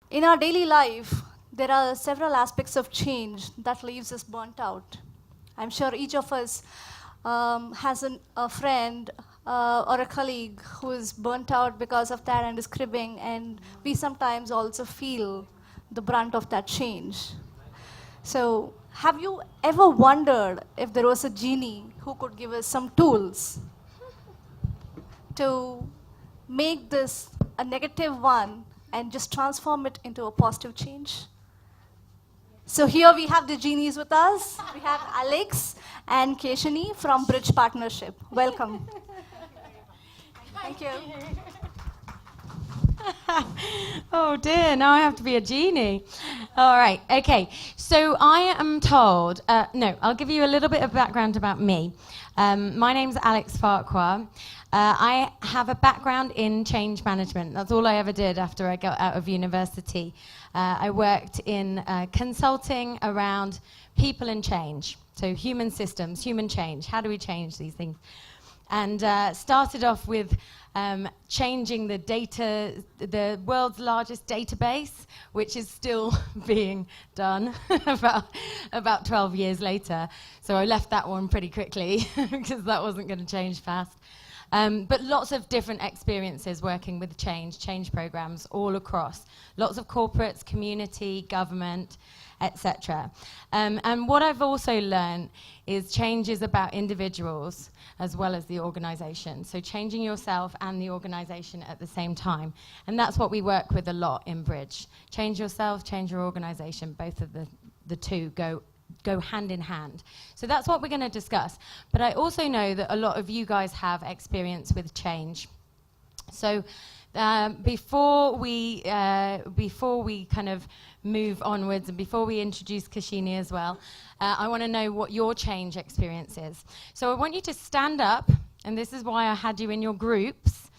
In our daily life, there are several aspects of change that leaves us burnt out. I'm sure each of us has a friend or a colleague who is burnt out because of that and is cribbing, and we sometimes also feel the brunt of that change. So, have you ever wondered if there was a genie who could give us some tools to make this a negative one and just transform it into a positive change? So here we have the genies with us. We have Alex and Keshani from Bridge Partnership. Welcome. Thank you. Oh dear, now I have to be a genie. All right, okay. So I am told, I'll give you a little bit of background about me. My name's Alex Farquhar. I have a background in change management. That's all I ever did after I got out of university. I worked in consulting around people and change. So human systems, human change. How do we change these things? And started off with changing the data, the world's largest database, which is still being done about 12 years later. So I left that one pretty quickly because that wasn't going to change fast. But lots of different experiences working with change programs all across. Lots of corporates, community, government, etc. And what I've also learned is change is about individuals as well as the organization. So changing yourself and the organization at the same time. And that's what we work with a lot in Bridge. Change yourself, change your organization. Both of the two go hand in hand. So that's what we're going to discuss. But I also know that a lot of you guys have experience with change. So before we kind of move onwards and before we introduce Keshini as well, I want to know what your change experience is. So I want you to stand up, and this is why I had you in your groups.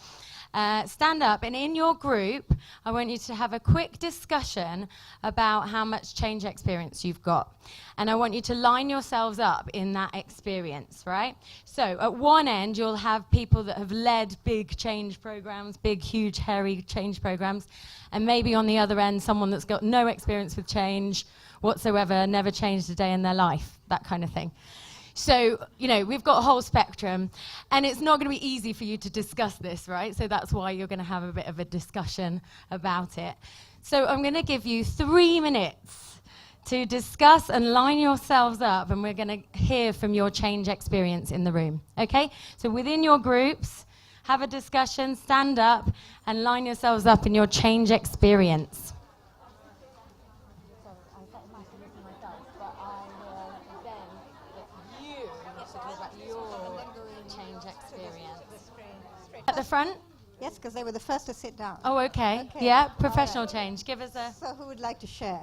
Stand up, and in your group, I want you to have a quick discussion about how much change experience you've got. And I want you to line yourselves up in that experience, right? So at one end, you'll have people that have led big change programs, big, huge, hairy change programs. And maybe on the other end, someone that's got no experience with change whatsoever, never changed a day in their life, that kind of thing. So, we've got a whole spectrum, and it's not going to be easy for you to discuss this, right? So that's why you're going to have a bit of a discussion about it. So I'm going to give you 3 minutes to discuss and line yourselves up, and we're going to hear from your change experience in the room, okay? So within your groups, have a discussion, stand up, and line yourselves up in your change experience. At the front? Yes, because they were the first to sit down. Oh, okay. Yeah, professional change. Give us a... So who would like to share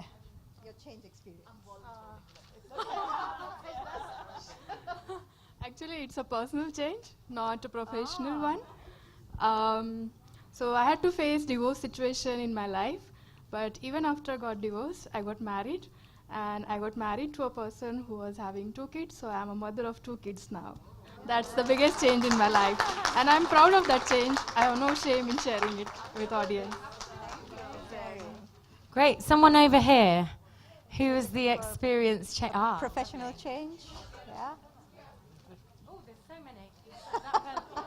your change experience? Actually, it's a personal change, not a professional one. So I had to face divorce situation in my life, but even after I got divorced, I got married, and I got married to a person who was having 2 kids, so I'm a mother of 2 kids now. That's the biggest change in my life, and I'm proud of that change. I have no shame in sharing it with audience. Great. Someone over here. Who is the experienced change? Professional change, yeah. Oh, there's so many.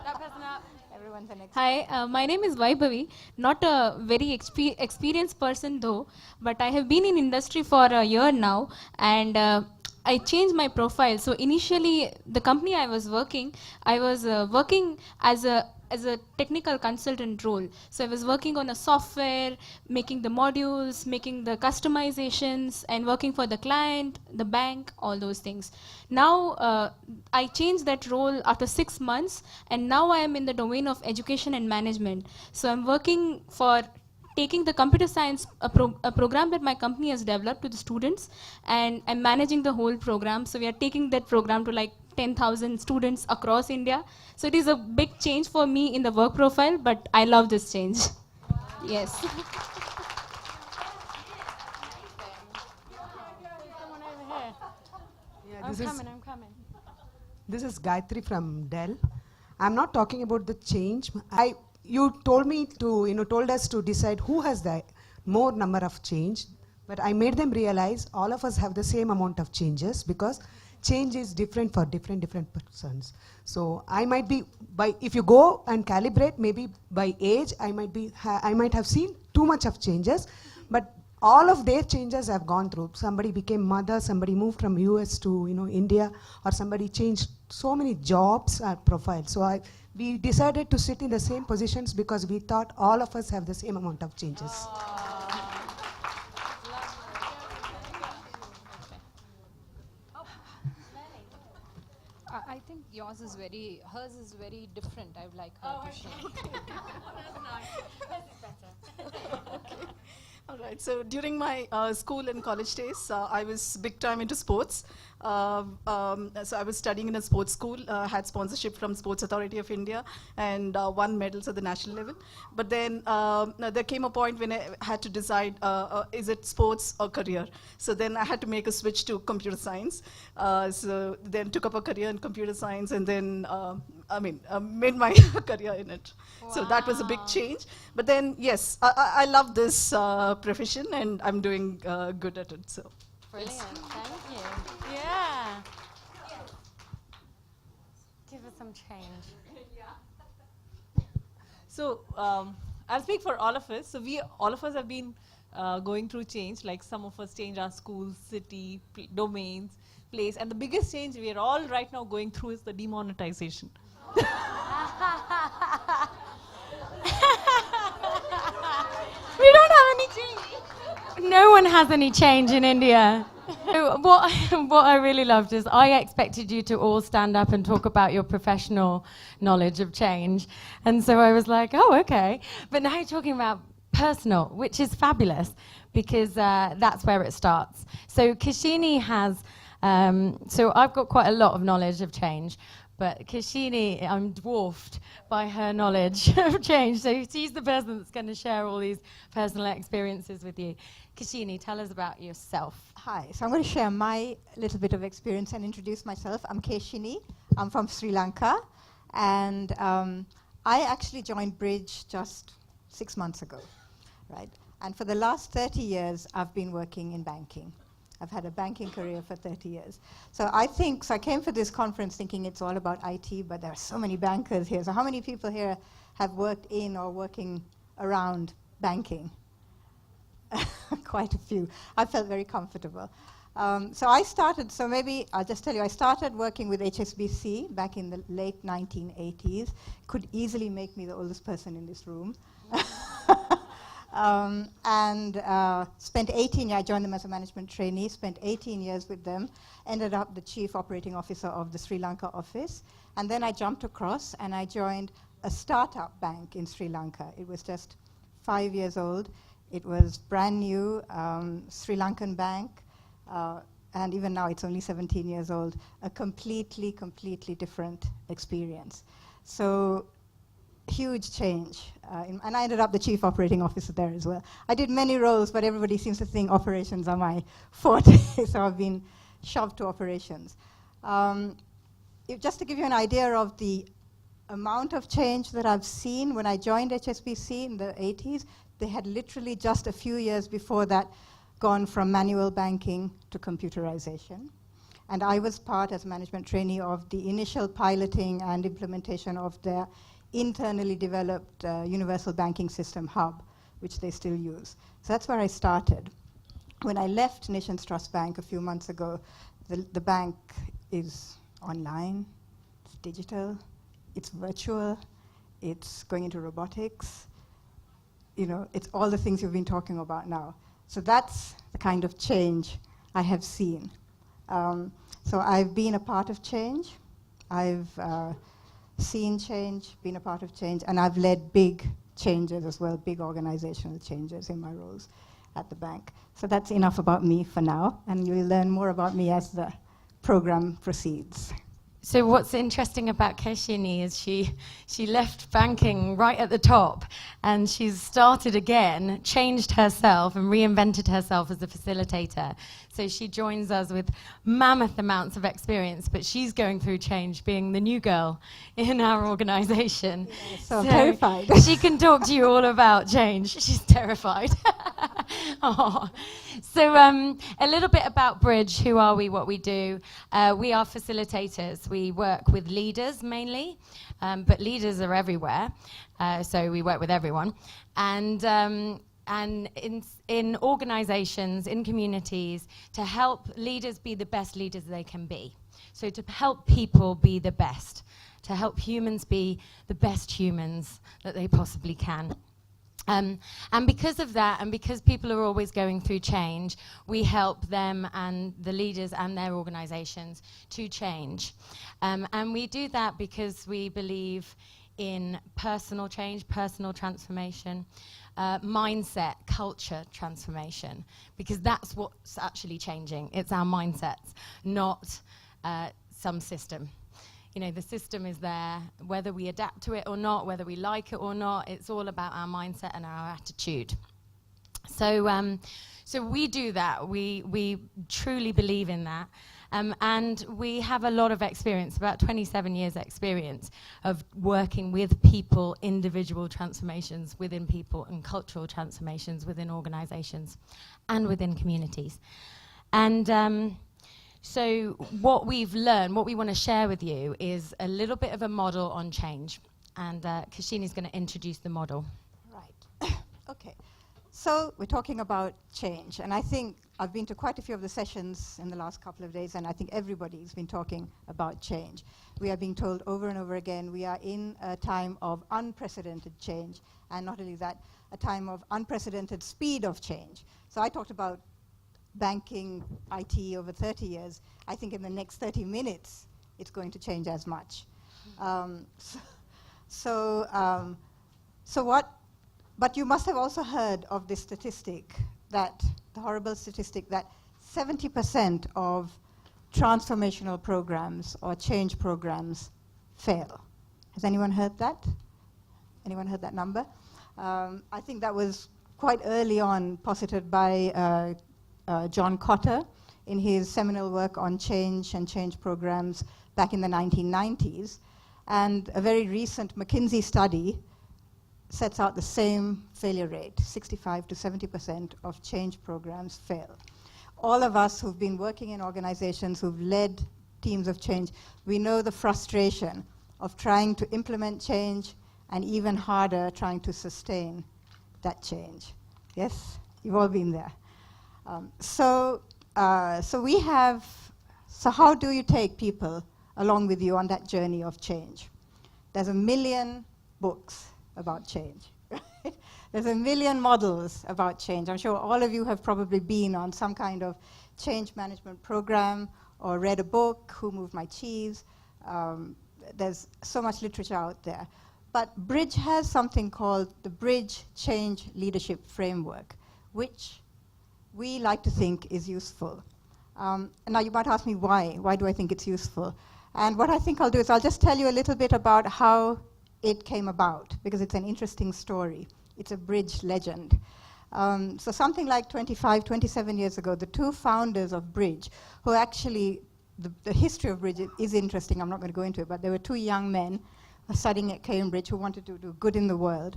That person up. Everyone's an expert. Hi, my name is Vaibhavi. Not a very experienced person though, but I have been in industry for a year now, and I changed my profile. So initially, the company I was working as a technical consultant role. So I was working on a software, making the modules, making the customizations, and working for the client, the bank, all those things. Now, I changed that role after 6 months, and now I am in the domain of education and management. So I'm working for taking the computer science, a program that my company has developed to the students, and I'm managing the whole program. So we are taking that program to like 10,000 students across India. So it is a big change for me in the work profile, but I love this change. Yes. Someone over here. Yeah, I'm coming. This is Gayatri from Dell. I'm not talking about the change. You told me to, told us to decide who has the more number of change, but I made them realize all of us have the same amount of changes because change is different for different persons. So I might be, if you go and calibrate, maybe by age, I might have seen too much of changes, but all of their changes I've gone through. Somebody became mother, somebody moved from US to India, or somebody changed so many jobs or profiles. So we decided to sit in the same positions because we thought all of us have the same amount of changes. I think hers is very different. I would like her to share. All right. So during my school and college days, I was big time into sports. So I was studying in a sports school, had sponsorship from Sports Authority of India, and won medals at the national level. But then there came a point when I had to decide, is it sports or career? So then I had to make a switch to computer science. So then took up a career in computer science, and then made my career in it. Wow. So that was a big change. But then, yes, I love this profession, and I'm doing good at it. So. Brilliant, thank you. Yeah. Give us some change. So I'll speak for all of us. So all of us have been going through change. Like some of us change our schools, city, domains, place, and the biggest change we are all right now going through is the demonetization. We don't have any change. No one has any change in India. What I really loved is I expected you to all stand up and talk about your professional knowledge of change. And so I was like, oh, okay. But now you're talking about personal, which is fabulous because that's where it starts. So Kashini has, so I've got quite a lot of knowledge of change. But Kashini, I'm dwarfed by her knowledge of change. So she's the person that's going to share all these personal experiences with you. Kashini, tell us about yourself. Hi, so I'm going to share my little bit of experience and introduce myself. I'm Keshini. I'm from Sri Lanka. And I actually joined Bridge just 6 months ago, right? And for the last 30 years, I've been working in banking. I've had a banking career for 30 years. So I came for this conference thinking it's all about IT, but there are so many bankers here. So how many people here have worked in or working around banking? Quite a few. I felt very comfortable. So maybe I'll just tell you, I started working with HSBC back in the late 1980s. Could easily make me the oldest person in this room. Spent 18 years, I joined them as a management trainee, spent 18 years with them, ended up the chief operating officer of the Sri Lanka office, and then I jumped across and I joined a startup bank in Sri Lanka. It was just 5 years old. It was brand new, Sri Lankan bank, and even now it's only 17 years old, a completely different experience. So huge change. And I ended up the chief operating officer there as well. I did many roles, but everybody seems to think operations are my forte, so I've been shoved to operations. Just to give you an idea of the amount of change that I've seen when I joined HSBC in the 80s, they had literally just a few years before that gone from manual banking to computerization. And I was part, as management trainee, of the initial piloting and implementation of their internally developed universal banking system hub, which they still use. So that's where I started. When I left Nations Trust Bank a few months ago, the bank is online, it's digital, it's virtual, it's going into robotics. It's all the things you've been talking about now. So that's the kind of change I have seen. So I've been a part of change. I've seen change, been a part of change, and I've led big changes as well, big organizational changes in my roles at the bank. So that's enough about me for now, and you'll learn more about me as the program proceeds. So what's interesting about Keshini is she left banking right at the top, and she's started again, changed herself and reinvented herself as a facilitator. So she joins us with mammoth amounts of experience, but she's going through change, being the new girl in our organization. So I'm terrified. She can talk to you all about change. She's terrified. Oh. So a little bit about Bridge. Who are we, what we do? We are facilitators. We work with leaders mainly, but leaders are everywhere. So we work with everyone. And in organizations, in communities, to help leaders be the best leaders they can be. So to help people be the best, to help humans be the best humans that they possibly can. And because of that, and because people are always going through change, we help them and the leaders and their organizations to change. And we do that because we believe in personal change, personal transformation, mindset, culture transformation, because that's what's actually changing. It's our mindsets, not some system. You know, the system is there, whether we adapt to it or not, whether we like it or not, it's all about our mindset and our attitude. So so we do that. We truly believe in that. And we have a lot of experience, about 27 years experience of working with people, individual transformations within people, and cultural transformations within organizations and within communities. And so what we've learned, what we want to share with you is a little bit of a model on change. And Kashini's going to introduce the model. Right. Okay. So we're talking about change. And I think I've been to quite a few of the sessions in the last couple of days, and I think everybody's been talking about change. We are being told over and over again, we are in a time of unprecedented change. And not only that, a time of unprecedented speed of change. So I talked about banking, IT over 30 years. I think in the next 30 minutes, it's going to change as much. But you must have also heard of this statistic, that the horrible statistic that 70% of transformational programs or change programs fail. Has anyone heard that? Anyone heard that number? I think that was quite early on posited by John Cotter in his seminal work on change and change programs back in the 1990s. And a very recent McKinsey study sets out the same failure rate. 65 to 70% of change programs fail. All of us who've been working in organizations, who've led teams of change, we know the frustration of trying to implement change, and even harder, trying to sustain that change. Yes? You've all been there. So how do you take people along with you on that journey of change? There's 1 million books about change. Right? There's 1 million models about change. I'm sure all of you have probably been on some kind of change management program or read a book, Who Moved My Cheese. There's so much literature out there. But Bridge has something called the Bridge Change Leadership Framework, which we like to think is useful. And now you might ask me why. Why do I think it's useful? And what I think I'll do is I'll just tell you a little bit about how it came about, because it's an interesting story. It's a Bridge legend. So something like 25, 27 years ago, the two founders of Bridge, who actually, the history of Bridge is interesting, I'm not going to go into it, but there were two young men studying at Cambridge who wanted to do good in the world.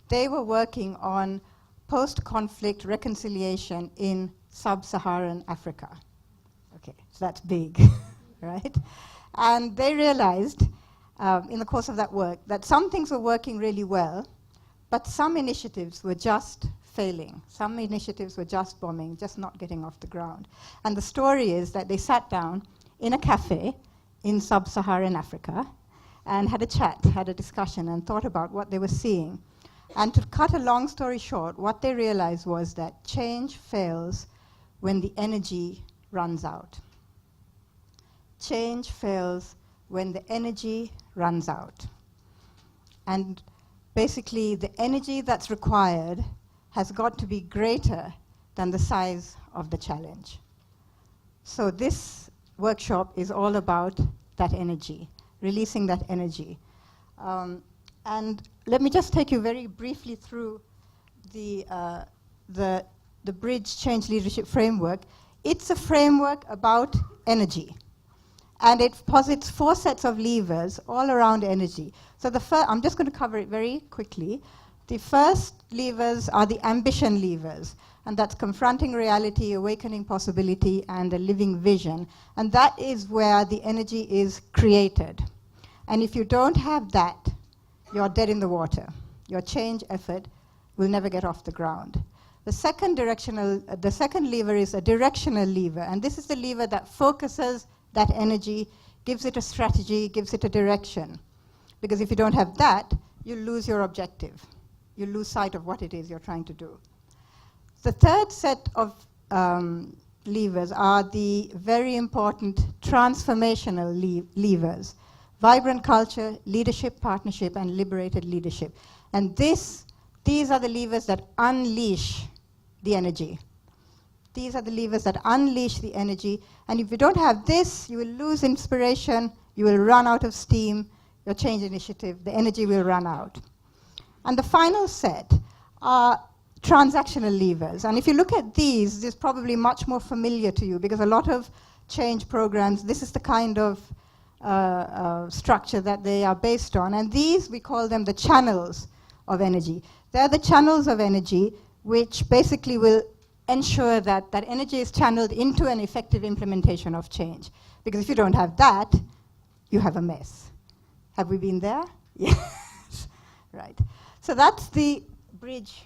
They were working on post-conflict reconciliation in sub-Saharan Africa. Okay, so that's big, right? And they realized in the course of that work that some things were working really well, but some initiatives were just failing. Some initiatives were just bombing, just not getting off the ground. And the story is that they sat down in a cafe in sub-Saharan Africa and had a chat, had a discussion, and thought about what they were seeing. And to cut a long story short, what they realized was that change fails when the energy runs out. Change fails when the energy runs out. And basically, the energy that's required has got to be greater than the size of the challenge. So this workshop is all about that energy, releasing that energy. And let me just take you very briefly through the Bridge Change Leadership Framework. It's a framework about energy. And it posits 4 sets of levers all around energy. So I'm just going to cover it very quickly. The first levers are the ambition levers, and that's confronting reality, awakening possibility, and a living vision. And that is where the energy is created. And if you don't have that, you're dead in the water. Your change effort will never get off the ground. The second lever is a directional lever, and this is the lever that focuses that energy, gives it a strategy, gives it a direction. Because if you don't have that, you lose your objective. You lose sight of what it is you're trying to do. The third set of levers are the very important transformational levers. Vibrant culture, leadership, partnership, and liberated leadership. And these are the levers that unleash the energy. These are the levers that unleash the energy. And if you don't have this, you will lose inspiration, you will run out of steam, your change initiative, the energy will run out. And the final set are transactional levers. And if you look at these, this is probably much more familiar to you because a lot of change programs, this is the kind of structure that they are based on. And these, we call them the channels of energy. They're the channels of energy which basically will ensure that that energy is channeled into an effective implementation of change. Because if you don't have that, you have a mess. Have we been there? Yes. Right. So that's the bridge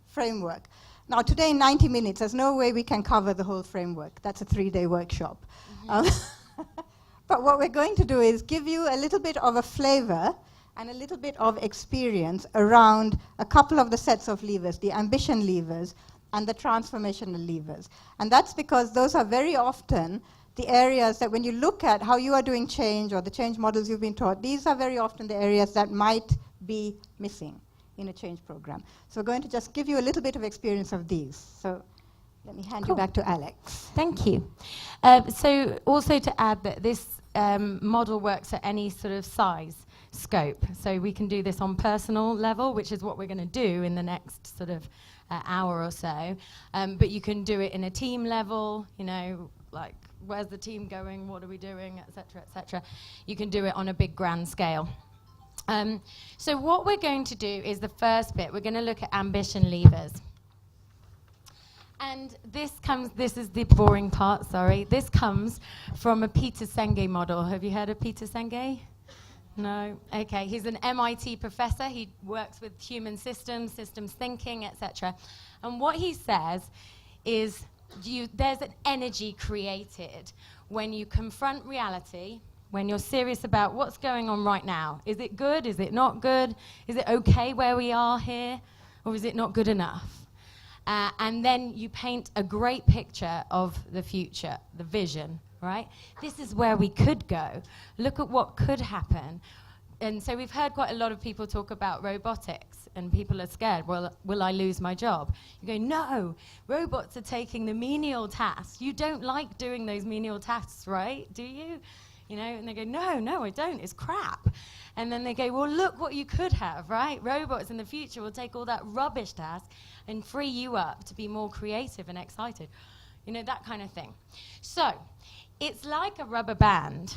framework. Now today in 90 minutes, there's no way we can cover the whole framework. That's a 3-day workshop. But what we're going to do is give you a little bit of a flavor and a little bit of experience around a couple of the sets of levers, the ambition levers and the transformational levers. And that's because those are very often the areas that when you look at how you are doing change or the change models you've been taught, these are very often the areas that might be missing in a change program. So we're going to just give you a little bit of experience of these. So let me hand you back to Alex. Thank you. So also to add that this model works at any sort of size scope. So we can do this on personal level, which is what we're going to do in the next sort of hour or so. But you can do it in a team level, you know, like where's the team going, what are we doing, et cetera, et cetera. You can do it on a big grand scale. So what we're going to do is the first bit, we're going to look at ambition levers. And this is the boring part, sorry. This comes from a Peter Senge model. Have you heard of Peter Senge? No? Okay, he's an MIT professor. He works with human systems thinking, etc. And what he says is there's an energy created when you confront reality, when you're serious about what's going on right now. Is it good? Is it not good? Is it okay where we are here? Or is it not good enough? And then you paint a great picture of the future, the vision, right? This is where we could go. Look at what could happen. And so we've heard quite a lot of people talk about robotics, and people are scared, well, will I lose my job? You go, no, robots are taking the menial tasks. You don't like doing those menial tasks, right? Do you? You know, and they go, no, I don't, it's crap. And then they go, well, look what you could have, right? Robots in the future will take all that rubbish task and free you up to be more creative and excited. You know, that kind of thing. So, it's like a rubber band.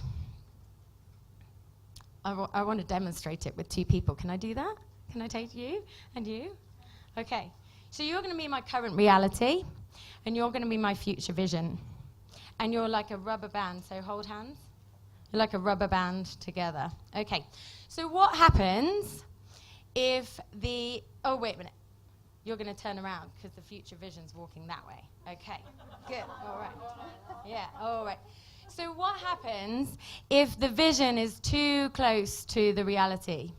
I want to demonstrate it with two people. Can I do that? Can I take you and you? Okay. So you're going to be my current reality, and you're going to be my future vision. And you're like a rubber band, so hold hands. You're like a rubber band together. Okay. So what happens if the... Oh, wait a minute. You're going to turn around because the future vision's walking that way. Okay. Good. All right. Yeah. All right. So what happens if the vision is too close to the reality?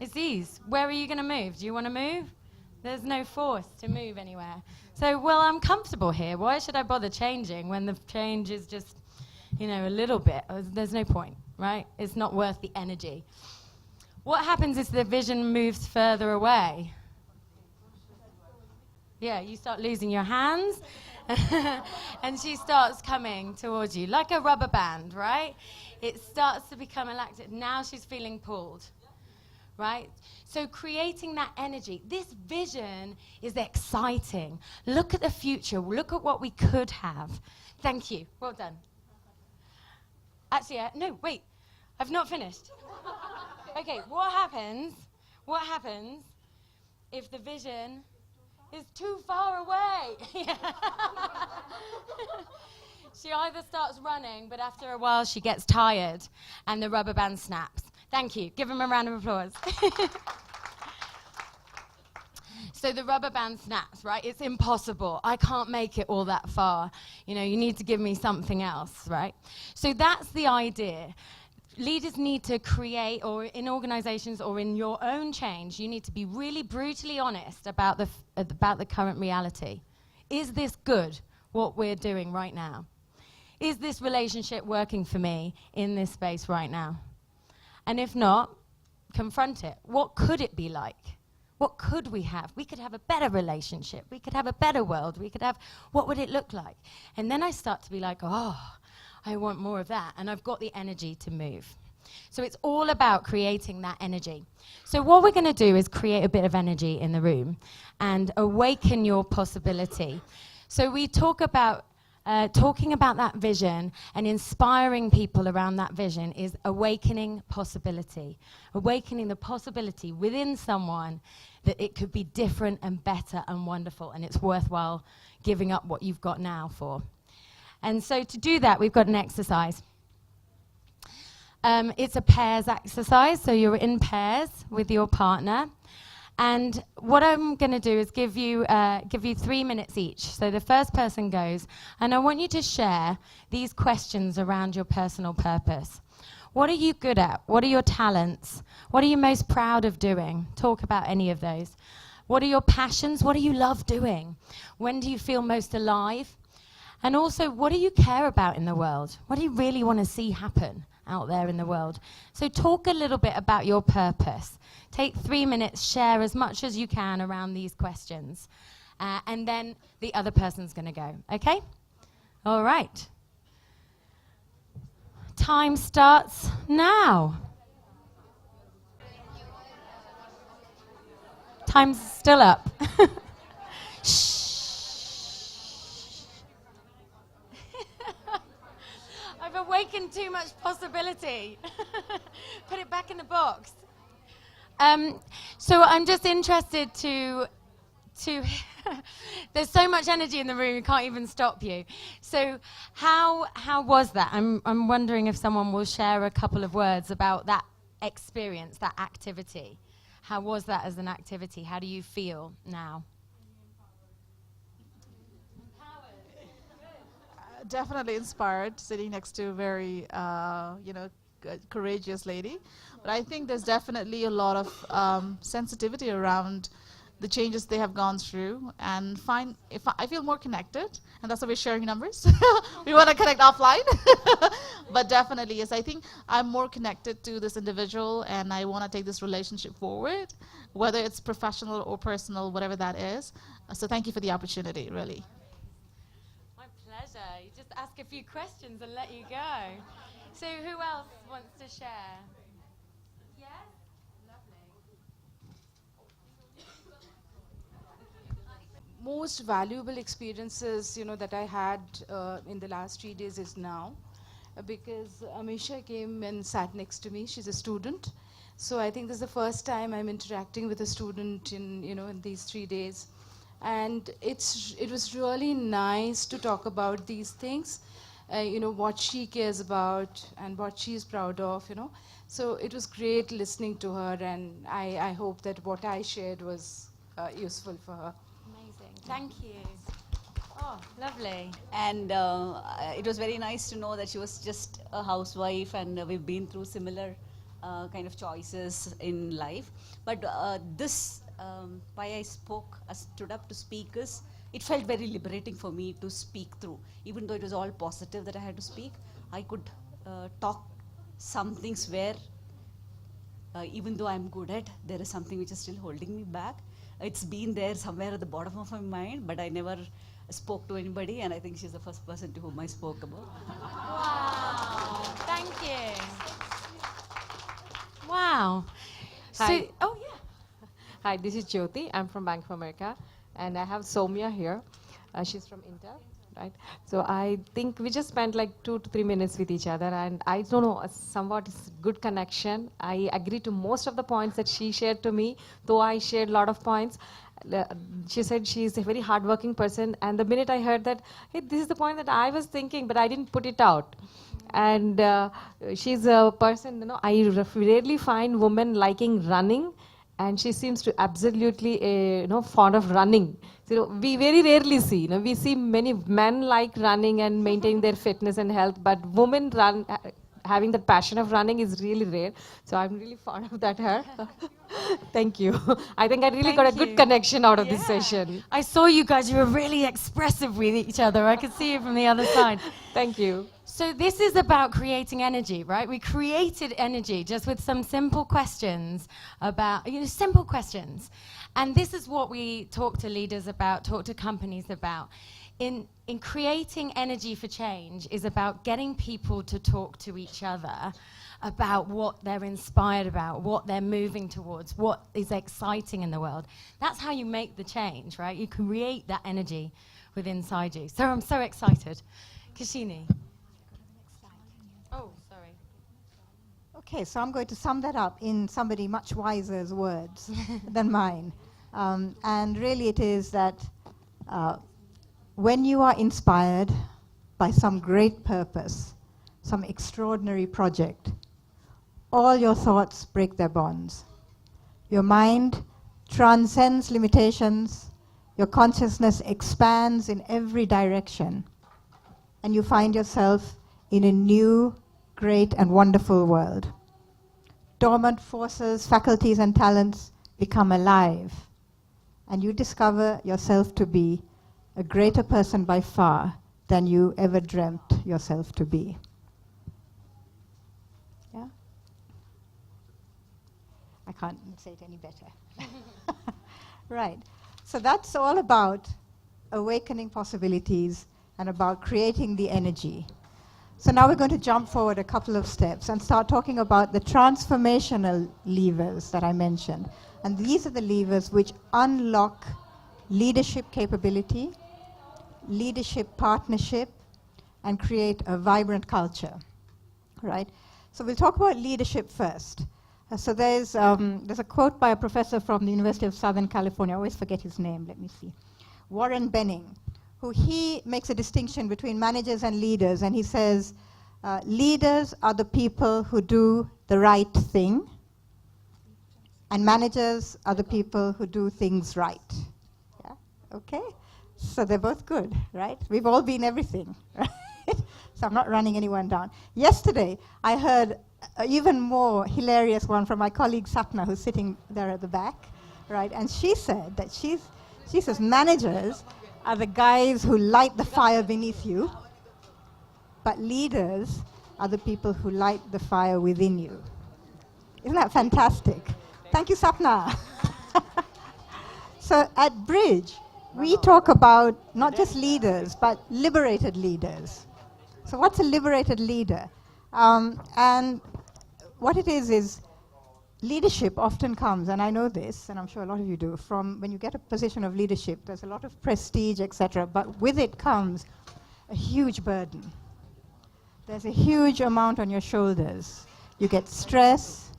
It's ease. Where are you going to move? Do you want to move? There's no force to move anywhere. So, well, I'm comfortable here. Why should I bother changing when the change is just, you know, a little bit? There's no point, right? It's not worth the energy. What happens if the vision moves further away? Yeah, you start losing your hands, and she starts coming towards you, like a rubber band, right? It starts to become elastic. Now she's feeling pulled. Right? So creating that energy. This vision is exciting. Look at the future. Look at what we could have. Thank you. Well done. Actually, no, wait. I've not finished. Okay, what happens if the vision is too far away? She either starts running, but after a while she gets tired and the rubber band snaps. Thank you. Give them a round of applause. So the rubber band snaps, right? It's impossible. I can't make it all that far. You know, you need to give me something else, right? So that's the idea. Leaders need to create, or in organizations or in your own change, you need to be really brutally honest about the current reality. Is this good, what we're doing right now? Is this relationship working for me in this space right now? And if not, confront it. What could it be like? What could we have? We could have a better relationship. We could have a better world. We could have, what would it look like? And then I start to be like, oh, I want more of that. And I've got the energy to move. So it's all about creating that energy. So what we're going to do is create a bit of energy in the room and awaken your possibility. So we talk about talking about that vision and inspiring people around that vision is awakening possibility. Awakening the possibility within someone that it could be different and better and wonderful, and it's worthwhile giving up what you've got now for. And so to do that, we've got an exercise. It's a pairs exercise, so you're in pairs with your partner. And what I'm going to do is give you 3 minutes each. So the first person goes, and I want you to share these questions around your personal purpose. What are you good at? What are your talents? What are you most proud of doing? Talk about any of those. What are your passions? What do you love doing? When do you feel most alive? And also, what do you care about in the world? What do you really want to see happen out there in the world? So talk a little bit about your purpose. Take 3 minutes, share as much as you can around these questions. And then the other person's going to go, okay? All right. Time starts now. Time's still up. Shh. I've awakened too much possibility. Put it back in the box. So I'm just interested to there's so much energy in the room, you can't even stop you. So how was that? I'm wondering if someone will share a couple of words about that experience, that activity. How was that as an activity? How do you feel now? Definitely inspired, sitting next to a very, courageous lady. But I think there's definitely a lot of sensitivity around the changes they have gone through, and I feel more connected, and that's why we're sharing numbers. We want to connect offline. But definitely, yes, I think I'm more connected to this individual, and I want to take this relationship forward, whether it's professional or personal, whatever that is. So thank you for the opportunity, really. My pleasure. You just ask a few questions and let you go. So who else wants to share? Yes? Most valuable experiences, that I had in the last 3 days is now, because Amisha came and sat next to me. She's a student, so I think this is the first time I'm interacting with a student in these 3 days, and it was really nice to talk about these things, what she cares about and what she's proud of, So it was great listening to her, and I hope that what I shared was useful for her. Amazing. Thank you. Oh, lovely. And it was very nice to know that she was just a housewife, and we've been through similar kind of choices in life. But why I stood up to speak is, it felt very liberating for me to speak through. Even though it was all positive that I had to speak, I could talk some things where, even though I'm good at, there is something which is still holding me back. It's been there somewhere at the bottom of my mind, but I never spoke to anybody, and I think she's the first person to whom I spoke about. Wow. Thank you. Wow. Hi. Oh, yeah. Hi, this is Jyoti. I'm from Bank of America, and I have Soumya here. She's from Intel. right? So I think we just spent like 2 to 3 minutes with each other, and I don't know, somewhat it's good connection. I agree to most of the points that she shared to me, though I shared a lot of points. Uh, She said she's a very hardworking person, and the minute I heard that, hey, this is the point that I was thinking, but I didn't put it out. And she's a person, you know, I rarely find women liking running, and she seems to absolutely, fond of running. So, we very rarely see, we see many men like running and maintaining their fitness and health, but women having that passion of running is really rare. So I'm really fond of that her. Thank you. I think I really got a good connection out of this session. I saw you guys, you were really expressive with each other. I could see you from the other side. Thank you. So this is about creating energy, right? We created energy just with some simple questions about, simple questions. And this is what we talk to leaders about, talk to companies about. In creating energy for change is about getting people to talk to each other about what they're inspired about, what they're moving towards, what is exciting in the world. That's how you make the change, right? You create that energy within inside you. So I'm so excited. Kashini. Oh, sorry. Okay, so I'm going to sum that up in somebody much wiser's words than mine. And really it is that when you are inspired by some great purpose, some extraordinary project, all your thoughts break their bonds. Your mind transcends limitations, your consciousness expands in every direction, and you find yourself in a new, great and wonderful world. Dormant forces, faculties and talents become alive, and you discover yourself to be a greater person by far than you ever dreamt yourself to be. Yeah? I can't say it any better. Right. So that's all about awakening possibilities and about creating the energy. So now we're going to jump forward a couple of steps and start talking about the transformational levers that I mentioned. And these are the levers which unlock leadership capability, leadership partnership, and create a vibrant culture, right? So we'll talk about leadership first. So there's a quote by a professor from the University of Southern California. I always forget his name. Let me see. Warren Benning, who he makes a distinction between managers and leaders, and he says, leaders are the people who do the right thing, and managers are the people who do things right. Yeah? Okay? So they're both good, right? We've all been everything, right? So I'm not running anyone down. Yesterday, I heard an even more hilarious one from my colleague Sapna, who's sitting there at the back, right? And she said that she says managers are the guys who light the fire beneath you, but leaders are the people who light the fire within you. Isn't that fantastic? Thank you, Sapna. So at Bridge, we talk about not just leaders, but liberated leaders. So what's a liberated leader? And what it is leadership often comes, and I know this, and I'm sure a lot of you do, from when you get a position of leadership, there's a lot of prestige, etc., but with it comes a huge burden. There's a huge amount on your shoulders. You get stress,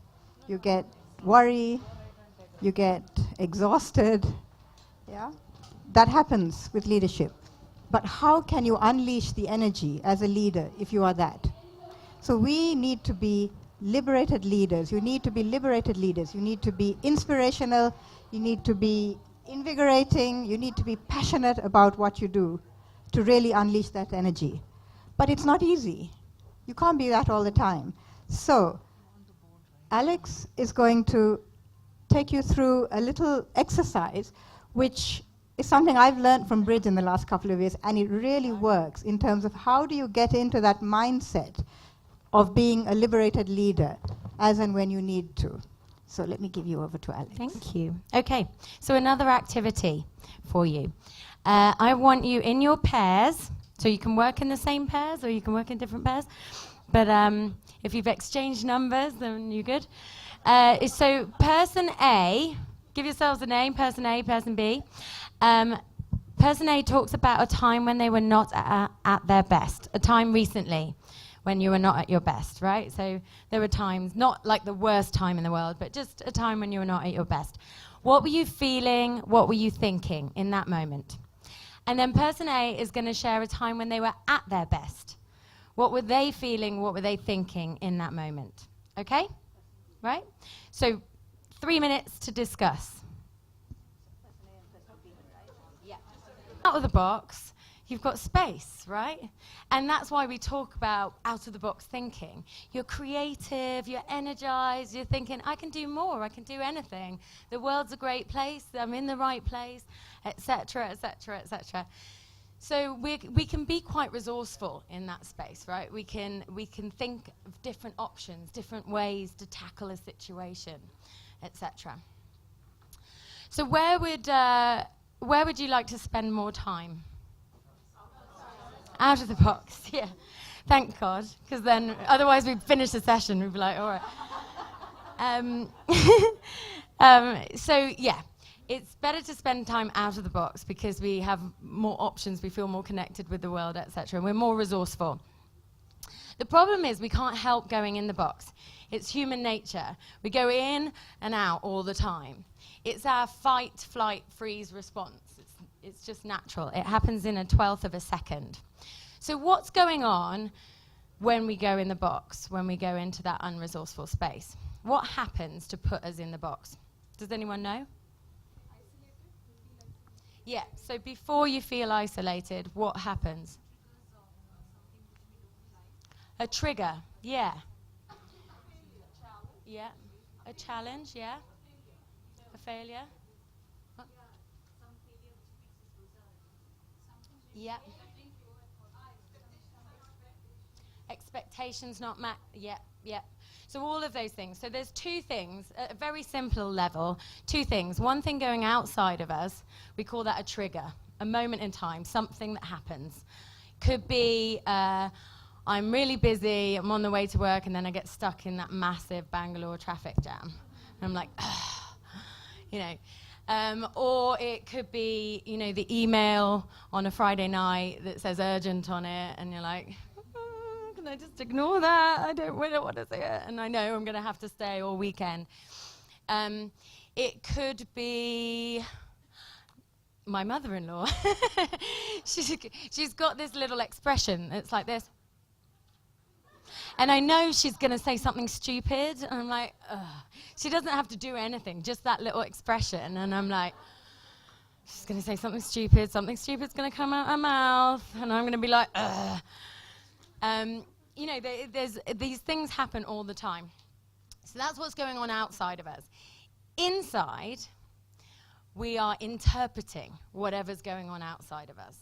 you get worry, you get exhausted, yeah? That happens with leadership. But how can you unleash the energy as a leader if you are that? So we need to be liberated leaders. You need to be liberated leaders. You need to be inspirational. You need to be invigorating. You need to be passionate about what you do to really unleash that energy. But it's not easy. You can't be that all the time. So Alex is going to take you through a little exercise which is something I've learned from Bridge in the last couple of years, and it really works in terms of how do you get into that mindset of being a liberated leader as and when you need to. So let me give you over to Alex. Thank you. Okay, so another activity for you. I want you in your pairs, so you can work in the same pairs or you can work in different pairs, but if you've exchanged numbers, then you're good. So person A, give yourselves a name, person A, person B. Person A talks about a time when they were not at their best, a time recently when you were not at your best, right? So there were times, not like the worst time in the world, but just a time when you were not at your best. What were you feeling? What were you thinking in that moment? And then person A is going to share a time when they were at their best. What were they feeling? What were they thinking in that moment? Okay? Right? So 3 minutes to discuss. Out of the box, you've got space, right? And that's why we talk about out of the box thinking. You're creative, you're energized, you're thinking, I can do more, I can do anything. The world's a great place, I'm in the right place, etc., etc., etc. So we can be quite resourceful in that space, right? We can think of different options, different ways to tackle a situation, etc. So where would you like to spend more time? Out of the box, yeah. Thank God, because then otherwise we'd finish the session, we'd be like, all right. So yeah, it's better to spend time out of the box because we have more options, we feel more connected with the world, etc., and we're more resourceful. The problem is we can't help going in the box. It's human nature. We go in and out all the time. It's our fight, flight, freeze response. It's just natural. It happens in a 1/12 of a second. So what's going on when we go in the box, when we go into that unresourceful space? What happens to put us in the box? Does anyone know? Yeah, so before you feel isolated, what happens? A trigger, yeah. Yeah, a challenge, yeah. A failure. What? Yeah. Expectations not met, yeah, yeah. So all of those things. So there's two things, at a very simple level, two things. One thing going outside of us, we call that a trigger, a moment in time, something that happens. Could be, I'm really busy, I'm on the way to work, and then I get stuck in that massive Bangalore traffic jam. And I'm like, you know. Or it could be, you know, the email on a Friday night that says urgent on it, and you're like, can I just ignore that? I don't really want to see it, and I know I'm going to have to stay all weekend. It could be my mother-in-law. She's got this little expression. It's like this. And I know she's going to say something stupid, and I'm like, ugh. She doesn't have to do anything, just that little expression, and I'm like, she's going to say something stupid's going to come out her mouth, and I'm going to be like, ugh. You know, these things happen all the time. So that's what's going on outside of us. Inside, we are interpreting whatever's going on outside of us.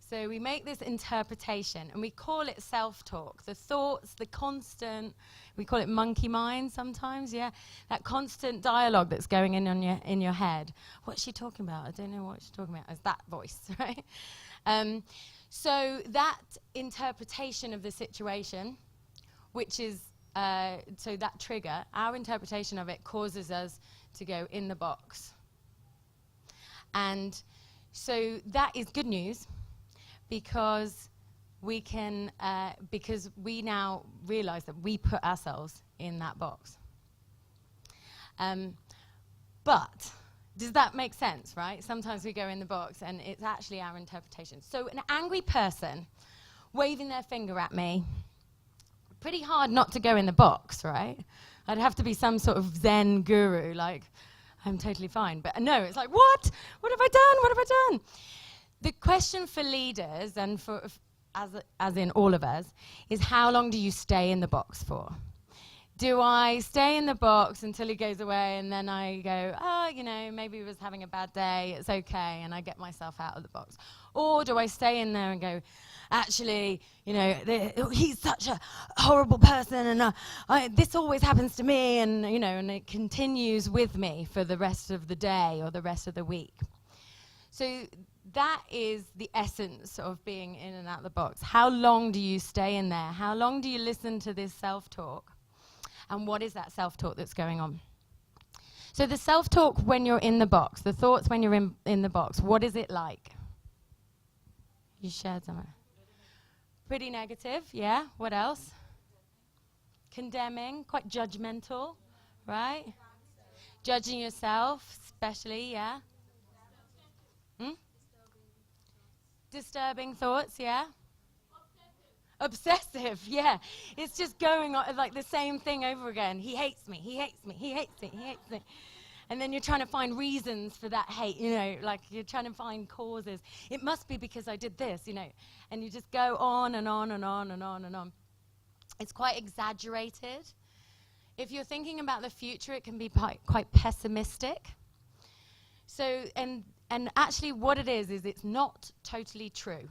So we make this interpretation, and we call it self-talk. The thoughts, the constant, we call it monkey mind sometimes, yeah? That constant dialogue that's going in your head. What's she talking about? I don't know what she's talking about. It's that voice, right? So that interpretation of the situation, which is, so that trigger, our interpretation of it causes us to go in the box. And so that is good news because we can, because we now realize that we put ourselves in that box. But does that make sense, right? Sometimes we go in the box and it's actually our interpretation. So an angry person waving their finger at me, pretty hard not to go in the box, right? I'd have to be some sort of Zen guru, like, I'm totally fine. But no, it's like, what? What have I done? What have I done? The question for leaders, and for as in all of us, is how long do you stay in the box for? Do I stay in the box until he goes away and then I go, oh, you know, maybe he was having a bad day, it's okay, and I get myself out of the box? Or do I stay in there and go, actually, you know, he's such a horrible person and this always happens to me, and, you know, and it continues with me for the rest of the day or the rest of the week. So that is the essence of being in and out of the box. How long do you stay in there? How long do you listen to this self-talk? And what is that self-talk that's going on? So the self-talk when you're in the box, the thoughts when you're in the box, what is it like? You shared something. Pretty negative, yeah. What else? Condemning, quite judgmental, right? Judging yourself, especially, yeah. Disturbing thoughts, yeah. Obsessive, yeah. It's just going on like the same thing over again. He hates me, he hates me, he hates me, he hates me. And then you're trying to find reasons for that hate, you know, like you're trying to find causes. It must be because I did this, you know. And you just go on and on and on and on and on. It's quite exaggerated. If you're thinking about the future, it can be quite pessimistic. So, and actually what it is it's not totally true.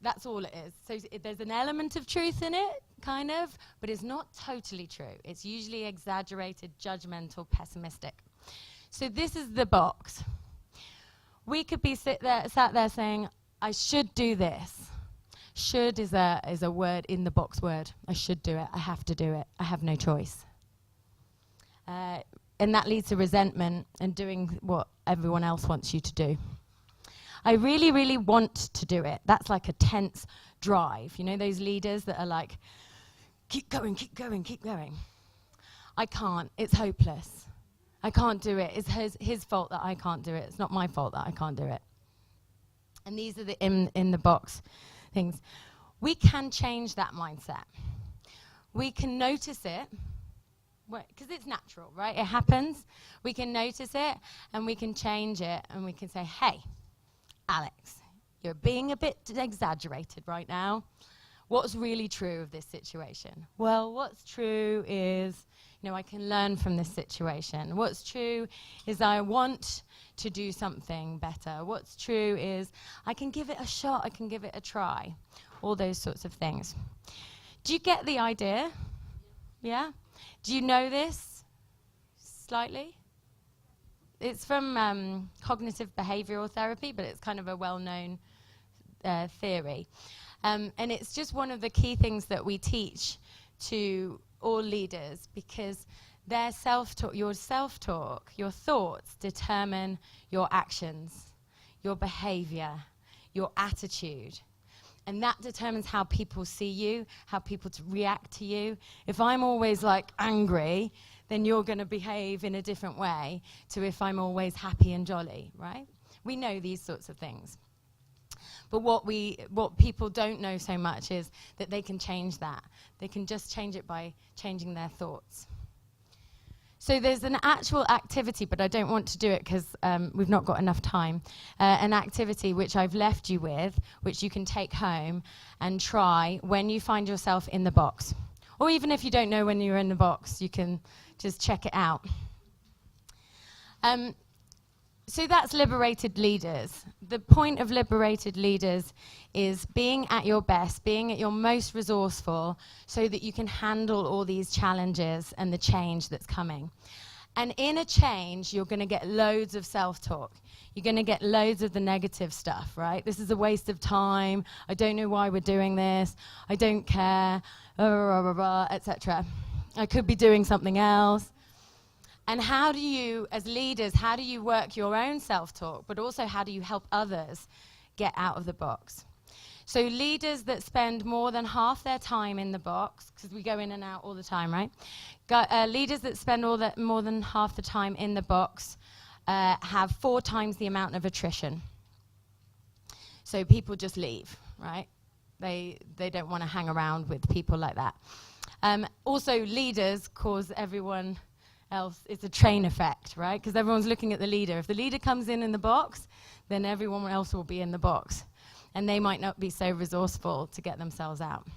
That's all it is. So there's an element of truth in it, kind of, but it's not totally true. It's usually exaggerated, judgmental, pessimistic. So this is the box. We could be sat there saying, I should do this. Should is a word in the box word. I should do it. I have to do it. I have no choice. And that leads to resentment and doing what everyone else wants you to do. I really, really want to do it. That's like a tense drive. You know those leaders that are like, keep going, keep going, keep going. I can't. It's hopeless. I can't do it. It's his fault that I can't do it. It's not my fault that I can't do it. And these are the in the box things. We can change that mindset. We can notice it, because it's natural, right? It happens. We can notice it, and we can change it, and we can say, hey, Alex, you're being a bit exaggerated right now. What's really true of this situation? Well, what's true is, you know, I can learn from this situation. What's true is I want to do something better. What's true is I can give it a shot, I can give it a try. All those sorts of things. Do you get the idea? Yeah? Do you know this slightly? It's from cognitive behavioral therapy, but it's kind of a well-known theory. And it's just one of the key things that we teach to all leaders, because their self-talk, your self-talk, your thoughts determine your actions, your behavior, your attitude. And that determines how people see you, how people react to you. If I'm always like angry, then you're going to behave in a different way to if I'm always happy and jolly, right? We know these sorts of things. But what people don't know so much is that they can change that. They can just change it by changing their thoughts. So there's an actual activity, but I don't want to do it because we've not got enough time. An activity which I've left you with, which you can take home and try when you find yourself in the box. Or even if you don't know when you're in the box, you can just check it out. So that's liberated leaders. The point of liberated leaders is being at your best, being at your most resourceful, so that you can handle all these challenges and the change that's coming. And in a change, you're going to get loads of self-talk. You're going to get loads of the negative stuff, right? This is a waste of time. I don't know why we're doing this. I don't care, etc. I could be doing something else. And how do you, as leaders, how do you work your own self-talk, but also how do you help others get out of the box? So leaders that spend more than half their time in the box, because we go in and out all the time, right? Leaders that spend more than half the time in the box have 4 times the amount of attrition. So people just leave, right? They don't want to hang around with people like that. Also, leaders cause everyone else, it's a train effect, right? Because everyone's looking at the leader. If the leader comes in the box, then everyone else will be in the box. And they might not be so resourceful to get themselves out.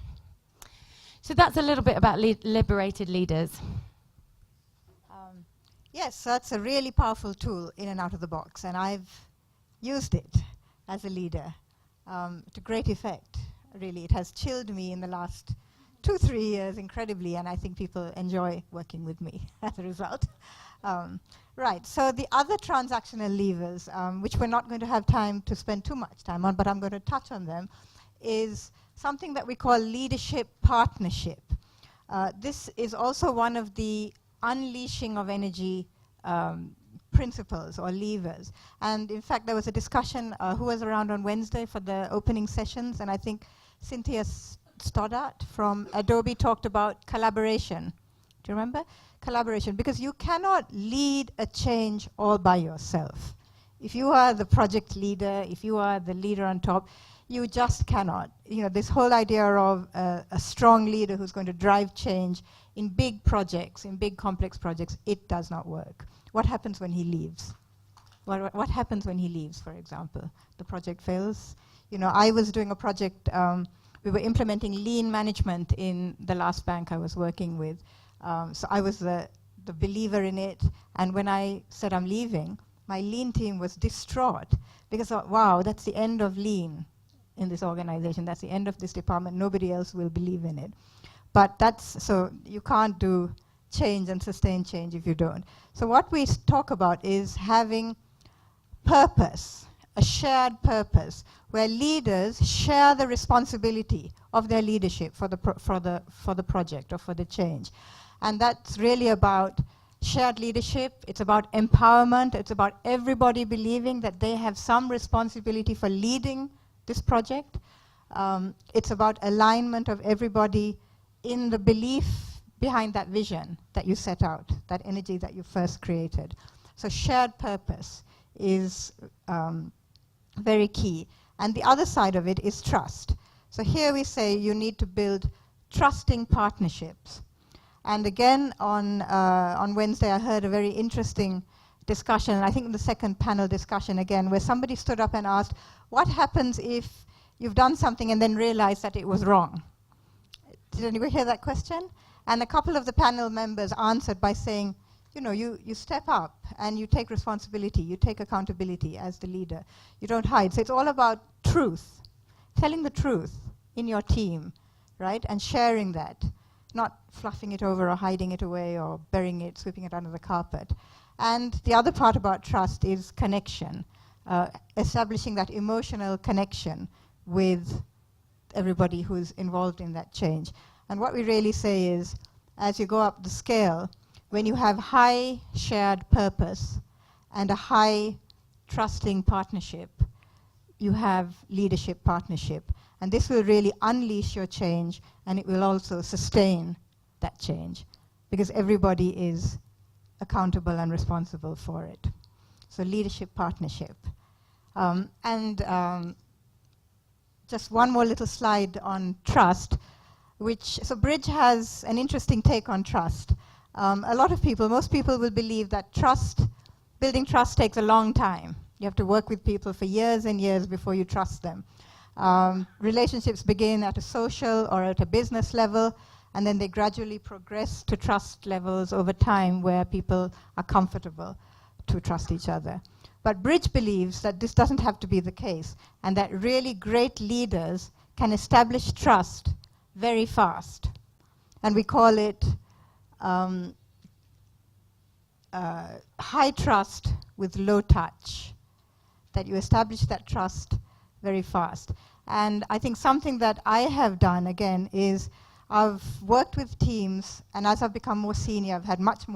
So that's a little bit about liberated leaders. Yes, that's a really powerful tool in and out of the box. And I've used it as a leader to great effect, really. It has chilled me in the last 2-3 years incredibly, and I think people enjoy working with me as a result. Right, so the other transactional levers, which we're not going to have time to spend too much time on, but I'm going to touch on them, is something that we call leadership partnership. This is also one of the unleashing of energy principles or levers. And in fact, there was a discussion, who was around on Wednesday for the opening sessions, and I think Cynthia Stoddart from Adobe talked about collaboration. Do you remember? Collaboration, because you cannot lead a change all by yourself. If you are the project leader, if you are the leader on top, you just cannot. You know, this whole idea of a strong leader who's going to drive change in big projects, in big complex projects, it does not work. What happens when he leaves? What happens when he leaves, for example? The project fails. You know, I was doing a project, we were implementing lean management in the last bank I was working with. So I was the believer in it, and when I said I'm leaving, my lean team was distraught because, wow, that's the end of lean in this organization. That's the end of this department. Nobody else will believe in it. But so you can't do change and sustain change if you don't. So what we talk about is having purpose, a shared purpose, where leaders share the responsibility of their leadership for the project or for the change. And that's really about shared leadership. It's about empowerment. It's about everybody believing that they have some responsibility for leading this project. It's about alignment of everybody in the belief behind that vision that you set out, that energy that you first created. So shared purpose is very key. And the other side of it is trust. So here we say you need to build trusting partnerships. And again, on Wednesday, I heard a very interesting discussion, and I think the second panel discussion again, where somebody stood up and asked, what happens if you've done something and then realized that it was wrong? Did anybody hear that question? And a couple of the panel members answered by saying, you know, you step up and you take responsibility, you take accountability as the leader. You don't hide. So it's all about truth, telling the truth in your team, right? And sharing that, not fluffing it over or hiding it away or burying it, sweeping it under the carpet. And the other part about trust is connection, establishing that emotional connection with everybody who's involved in that change. And what we really say is, as you go up the scale, when you have high shared purpose and a high trusting partnership, you have leadership partnership. And this will really unleash your change, and it will also sustain that change, because everybody is accountable and responsible for it. So leadership partnership. Just one more little slide on trust, so Bridge has an interesting take on trust. A lot of people, most people will believe that building trust takes a long time. You have to work with people for years and years before you trust them. Relationships begin at a social or at a business level, and then they gradually progress to trust levels over time where people are comfortable to trust each other. But Bridge believes that this doesn't have to be the case, and that really great leaders can establish trust very fast. And we call it high trust with low touch, that you establish that trust very fast. And I think something that I have done, again, is I've worked with teams, and as I've become more senior, I've had much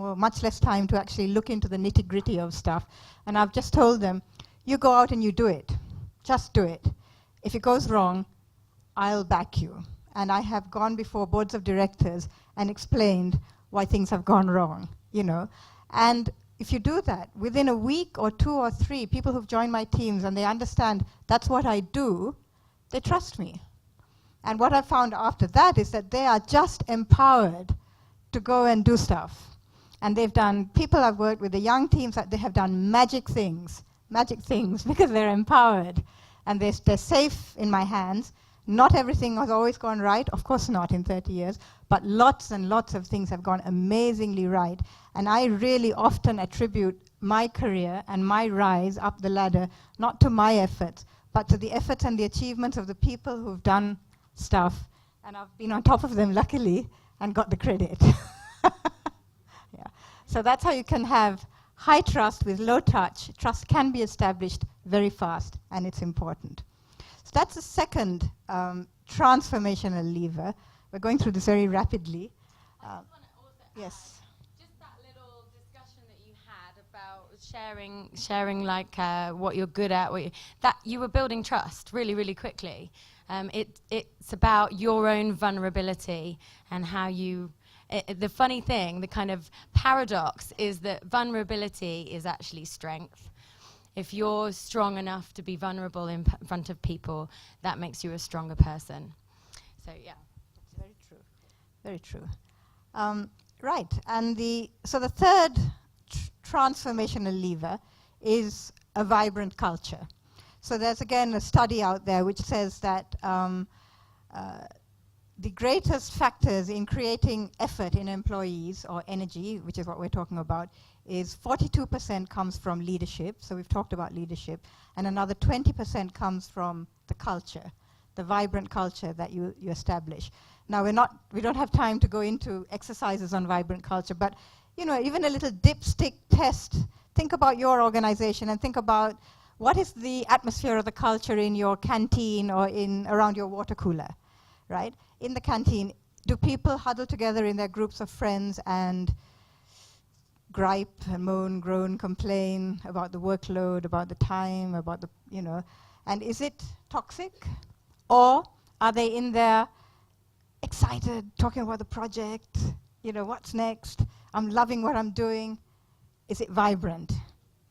less time to actually look into the nitty-gritty of stuff. And I've just told them, you go out and you do it. Just do it. If it goes wrong, I'll back you. And I have gone before boards of directors and explained why things have gone wrong, you know. And if you do that, within a week or 2 or 3, people who've joined my teams and they understand that's what I do, they trust me. And what I found after that is that they are just empowered to go and do stuff. And people I've worked with, the young teams, that they have done magic things because they're empowered. And they're safe in my hands. Not everything has always gone right, of course not in 30 years, but lots and lots of things have gone amazingly right. And I really often attribute my career and my rise up the ladder, not to my efforts, but to the efforts and the achievements of the people who've done stuff. And I've been on top of them, luckily, and got the credit. Yeah. So that's how you can have high trust with low touch. Trust can be established very fast, and it's important. So that's the second transformational lever. We're going through this very rapidly. Yes. Just that little discussion that you had about sharing like what you're good at, that you were building trust really, really quickly. It's about your own vulnerability and how you. The funny thing, the kind of paradox, is that vulnerability is actually strength. If you're strong enough to be vulnerable in front of people, that makes you a stronger person. So yeah, it's very true. Very true. Right, and the third transformational lever is a vibrant culture. So there's again a study out there which says that the greatest factors in creating effort in employees, or energy, which is what we're talking about, is 42% comes from leadership. So we've talked about leadership, and another 20% comes from the culture, the vibrant culture that you establish. Now we don't have time to go into exercises on vibrant culture, but even a little dipstick test. Think about your organization and think about what is the atmosphere of the culture in your canteen or around your water cooler, right? In the canteen, do people huddle together in their groups of friends and gripe and moan, groan, complain about the workload, about the time, about the, and is it toxic? Or are they in there excited, talking about the project, what's next? I'm loving what I'm doing. Is it vibrant?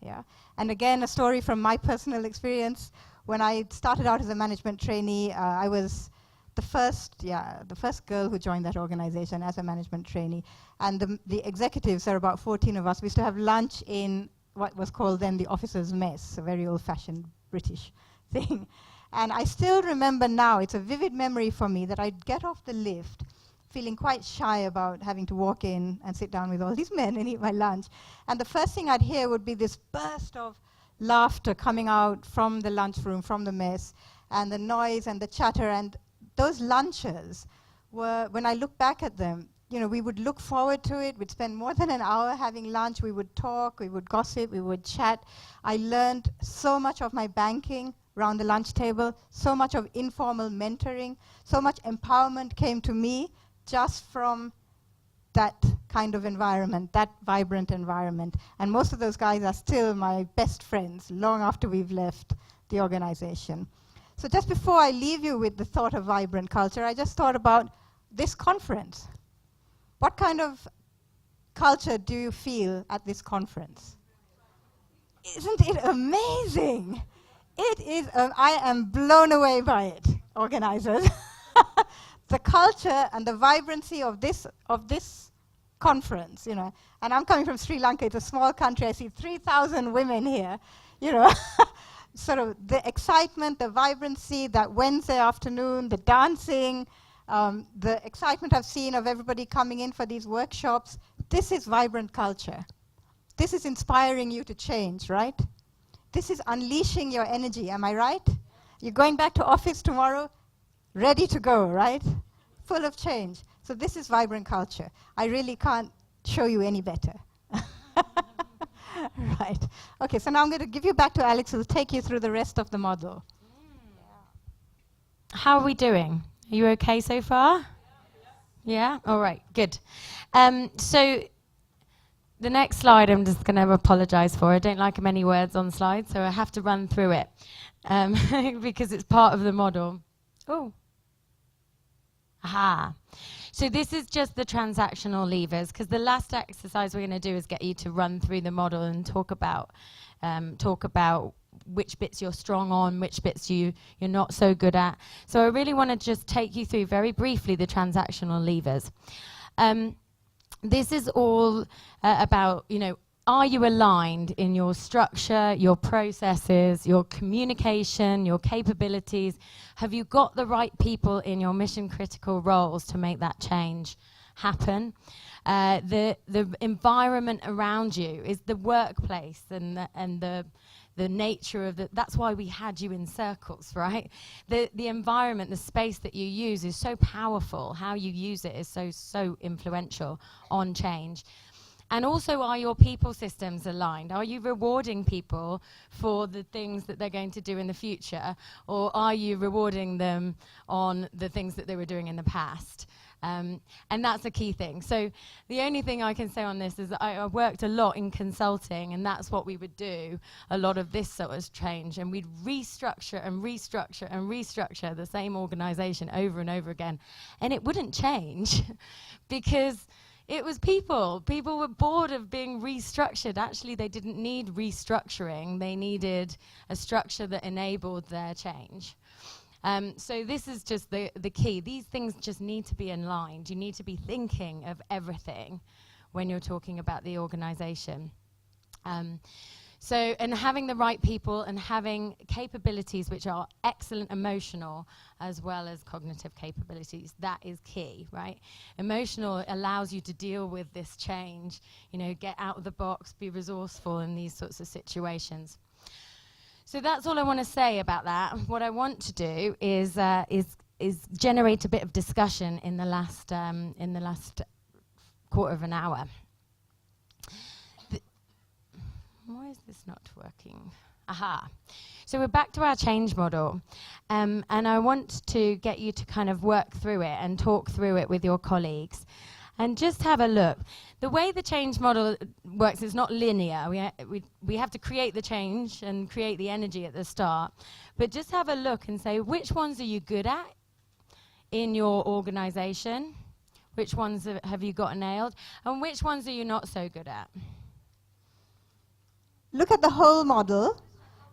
Yeah. And again, a story from my personal experience. When I started out as a management trainee, I was the first girl who joined that organization as a management trainee. And the executives, there are about 14 of us, we used to have lunch in what was called then the officers' mess, a very old-fashioned British thing. And I still remember now, it's a vivid memory for me, that I'd get off the lift feeling quite shy about having to walk in and sit down with all these men and eat my lunch. And the first thing I'd hear would be this burst of laughter coming out from the lunchroom, from the mess, and the noise and the chatter. And those lunches were, when I look back at them, we would look forward to it. We'd spend more than an hour having lunch. We would talk, we would gossip, we would chat. I learned so much of my banking around the lunch table, so much of informal mentoring, so much empowerment came to me just from that kind of environment, that vibrant environment. And most of those guys are still my best friends long after we've left the organization. So just before I leave you with the thought of vibrant culture, I just thought about this conference. What kind of culture do you feel at this conference? Isn't it amazing? It is, I am blown away by it, organizers. The culture and the vibrancy of this conference, and I'm coming from Sri Lanka, it's a small country, I see 3,000 women here, sort of the excitement, the vibrancy, that Wednesday afternoon, the dancing, the excitement I've seen of everybody coming in for these workshops. This is vibrant culture. This is inspiring you to change, right? This is unleashing your energy, am I right? You're going back to office tomorrow, ready to go, right? Full of change. So this is vibrant culture. I really can't show you any better. Right. Okay, so now I'm going to give you back to Alex, who will take you through the rest of the model. How are we doing? Are you okay so far? Yeah? All right, good. So the next slide I'm just going to apologize for. I don't like many words on slides, so I have to run through it because it's part of the model. Oh. Aha. So this is just the transactional levers, because the last exercise we're going to do is get you to run through the model and talk about which bits you're strong on, which bits you're not so good at. So I really want to just take you through very briefly the transactional levers. This is all about, are you aligned in your structure, your processes, your communication, your capabilities? Have you got the right people in your mission critical roles to make that change happen? The environment around you is the workplace and the nature of that's why we had you in circles, right? The environment, the space that you use is so powerful. How you use it is so influential on change. And also, are your people systems aligned? Are you rewarding people for the things that they're going to do in the future? Or are you rewarding them on the things that they were doing in the past? And that's a key thing. So the only thing I can say on this is that I worked a lot in consulting, and that's what we would do, a lot of this sort of change, and we'd restructure and restructure and restructure the same organization over and over again. And it wouldn't change because it was people. People were bored of being restructured. Actually, they didn't need restructuring. They needed a structure that enabled their change. So this is just the key. These things just need to be aligned. You need to be thinking of everything when you're talking about the organization. And having the right people and having capabilities which are excellent emotional as well as cognitive capabilities, that is key, right? Emotional allows you to deal with this change, get out of the box, be resourceful in these sorts of situations. So that's all I want to say about that. What I want to do is generate a bit of discussion in the last quarter of an hour. Why is this not working? Aha. So we're back to our change model. And I want to get you to kind of work through it and talk through it with your colleagues. And just have a look. The way the change model works is not linear. We have to create the change and create the energy at the start. But just have a look and say, which ones are you good at in your organization? Which ones have you got nailed? And which ones are you not so good at? Look at the whole model.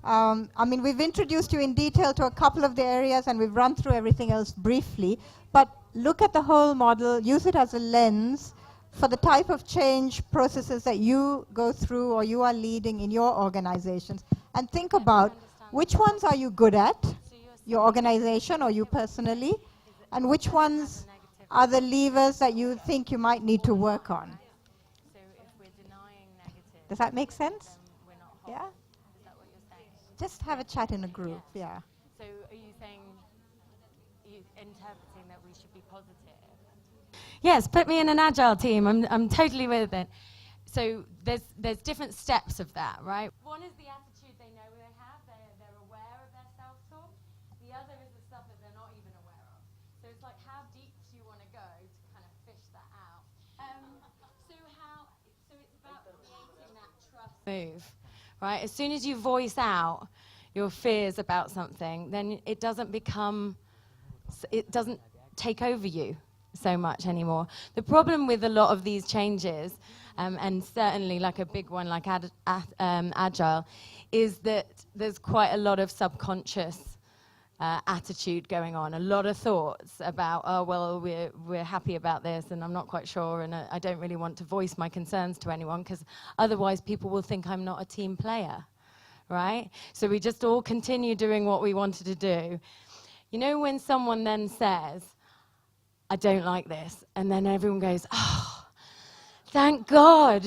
We've introduced you in detail to a couple of the areas, and we've run through everything else briefly. But look at the whole model, use it as a lens for the type of change processes that you go through or you are leading in your organizations. And think about which ones are you good at, your organization or you personally, and which ones are the levers that you think you might need to work on. So if we're denying negative, does that make sense? We're not whole. Yeah? Is that what you're saying? Just have a chat in a group, yeah. So are you saying, interpreting that we should be positive? Yes, put me in an agile team. I'm totally with it. So there's different steps of that, right? One is the attitude they know they have. They're aware of their self-talk. The other is the stuff that they're not even aware of. So it's like, how deep do you want to go to kind of fish that out? So it's about creating that trust move, right? As soon as you voice out your fears about something, then it doesn't take over you so much anymore. The problem with a lot of these changes, and certainly like a big one like Agile, is that there's quite a lot of subconscious attitude going on, a lot of thoughts about, oh, well, we're happy about this and I'm not quite sure and I don't really want to voice my concerns to anyone because otherwise people will think I'm not a team player, right? So we just all continue doing what we wanted to do. You know when someone then says, I don't like this, and then everyone goes, oh, thank God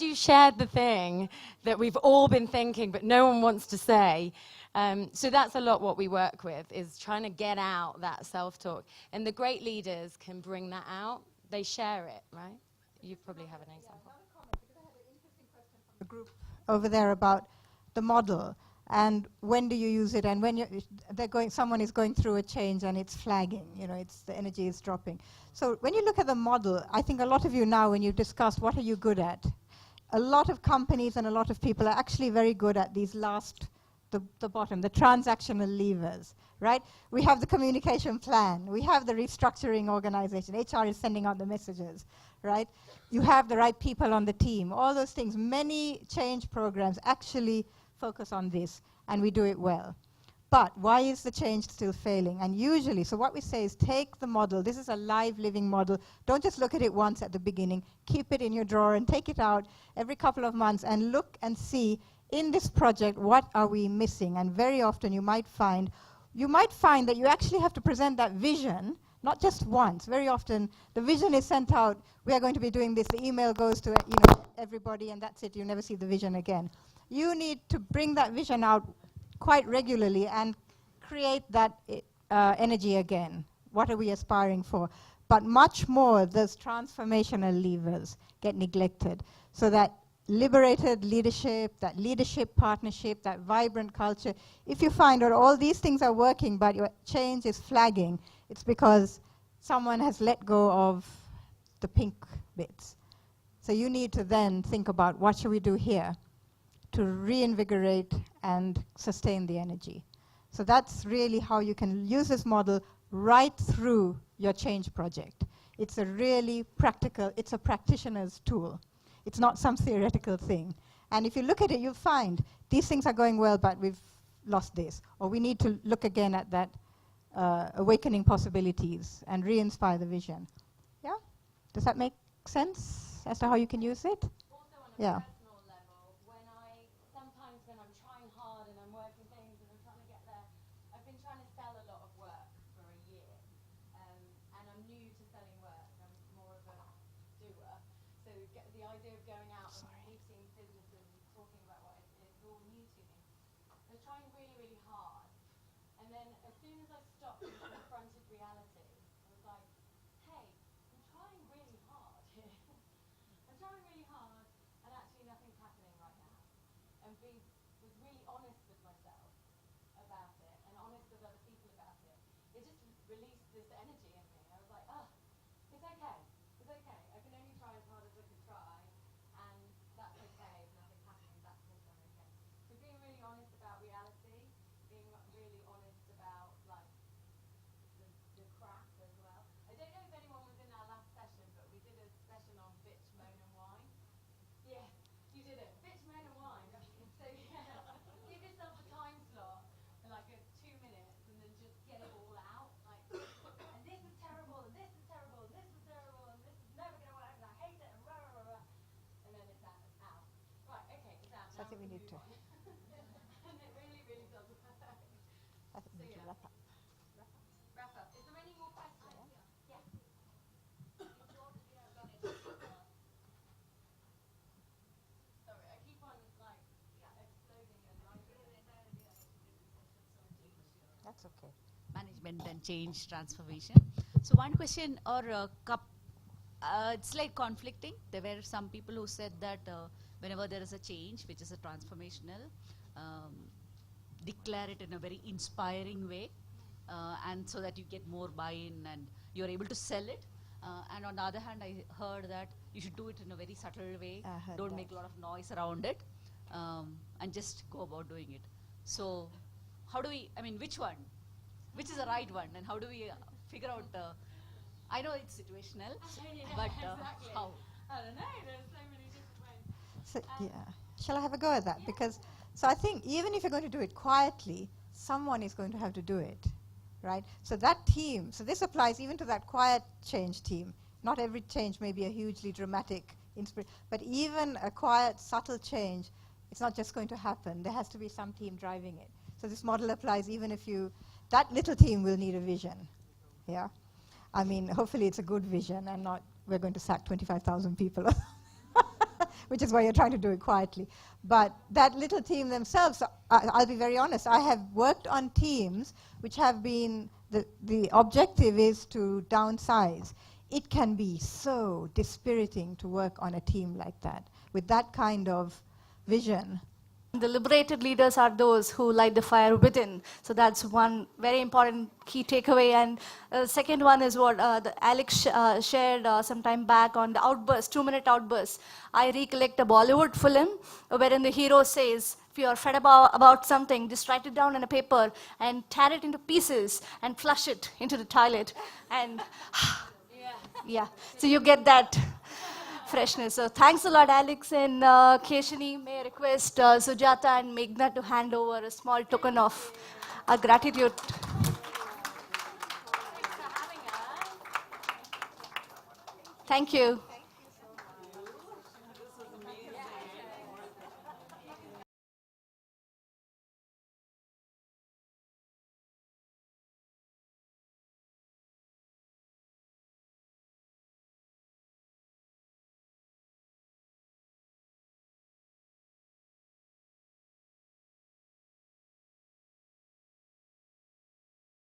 you shared the thing that we've all been thinking but no one wants to say. So that's a lot what we work with, is trying to get out that self-talk. And the great leaders can bring that out. They share it, right? You probably have an example. The group over there about the model. And when do you use it? And when someone is going through a change and it's flagging, the energy is dropping. So when you look at the model, I think a lot of you now, when you discuss what are you good at, a lot of companies and a lot of people are actually very good at these the bottom, the transactional levers, right? We have the communication plan. We have the restructuring organization. HR is sending out the messages, right? You have the right people on the team. All those things. Many change programs actually focus on this, and we do it well. But why is the change still failing? And usually, so what we say is take the model. This is a live, living model. Don't just look at it once at the beginning. Keep it in your drawer and take it out every couple of months and look and see, in this project, what are we missing? And very often you might find that you actually have to present that vision, not just once. Very often the vision is sent out, we are going to be doing this, the email goes to everybody, and that's it, you never see the vision again. You need to bring that vision out quite regularly and create that energy again. What are we aspiring for? But much more, those transformational levers get neglected, so that liberated leadership, that leadership partnership, that vibrant culture. If you find that all these things are working but your change is flagging, it's because someone has let go of the pink bits. So you need to then think about what should we do here to reinvigorate and sustain the energy. So that's really how you can use this model right through your change project. It's a really practical, it's a practitioner's tool. It's not some theoretical thing. And if you look at it, you'll find these things are going well, but we've lost this. Or we need to look again at that awakening possibilities and re-inspire the vision. Yeah? Does that make sense as to how you can use it? Also on a Yeah. personal level, sometimes when I'm trying hard and I'm working things and I'm trying to get there, I've been trying to sell a lot of work for a year. And I'm new to selling work. I'm more of a doer. So the idea of going out and meeting businesses and talking about what it's all new to me. I was trying really, really hard. And then as soon as I stopped and confronted reality, I was like, hey, I'm trying really hard here. I'm trying really hard, and actually nothing's happening right now. And was really honest with myself about it, and honest with other people about it. It just released this energy in me. I was like, oh, it's okay. It's okay. I can only try as hard as I can try, and that's okay. If nothing's happening, that's also okay. So being really honest about reality, being really honest about like the crap as well. I don't know if anyone was in our last session, but we did a session on bitch, moan and whine. Yeah, you did it. Bitch, moan and whine. So yeah, give yourself a time slot for like 2 minutes and then just get it all out. Like, and this is terrible, and this is terrible, and this is terrible, and this is never going to work, and I hate it, and rah, rah, rah, rah. And then it's out. Right, okay, it's out. So I think we need to. And it really, really does work. I think we need to wrap up. Wrap up. Is there any more questions? Yeah. Sorry, I keep on exploding and That's okay. Management and change transformation. So one question or it's like conflicting. There were some people who said that whenever there is a change, which is a transformational, declare it in a very inspiring way, and so that you get more buy-in and you're able to sell it. And on the other hand, I heard that you should do it in a very subtle way. Don't make a lot of noise around it, and just go about doing it. So how do we, which one? Which is the right one? And how do we figure out, I know it's situational, but how? I don't know, there's so many different ways. So, yeah. Shall I have a go at that? Because, so I think even if you're going to do it quietly, someone is going to have to do it, right? So that team, so this applies even to that quiet change team. Not every change may be a hugely dramatic, but even a quiet, subtle change, it's not just going to happen. There has to be some team driving it. So this model applies even if that little team will need a vision, yeah? Hopefully it's a good vision and not we're going to sack 25,000 people, which is why you're trying to do it quietly. But that little team themselves, I'll be very honest, I have worked on teams which have been, the objective is to downsize. It can be so dispiriting to work on a team like that, with that kind of vision. The liberated leaders are those who light the fire within. So that's one very important key takeaway. And the second one is what Alex shared some time back on the outburst, 2-minute outburst. I recollect a Bollywood film wherein the hero says, if you are fed about something, just write it down on a paper and tear it into pieces and flush it into the toilet. And yeah, so you get that freshness. So thanks a lot, Alex and Keshani. May I request Sujata and Meghna to hand over a small token of gratitude. Thank you.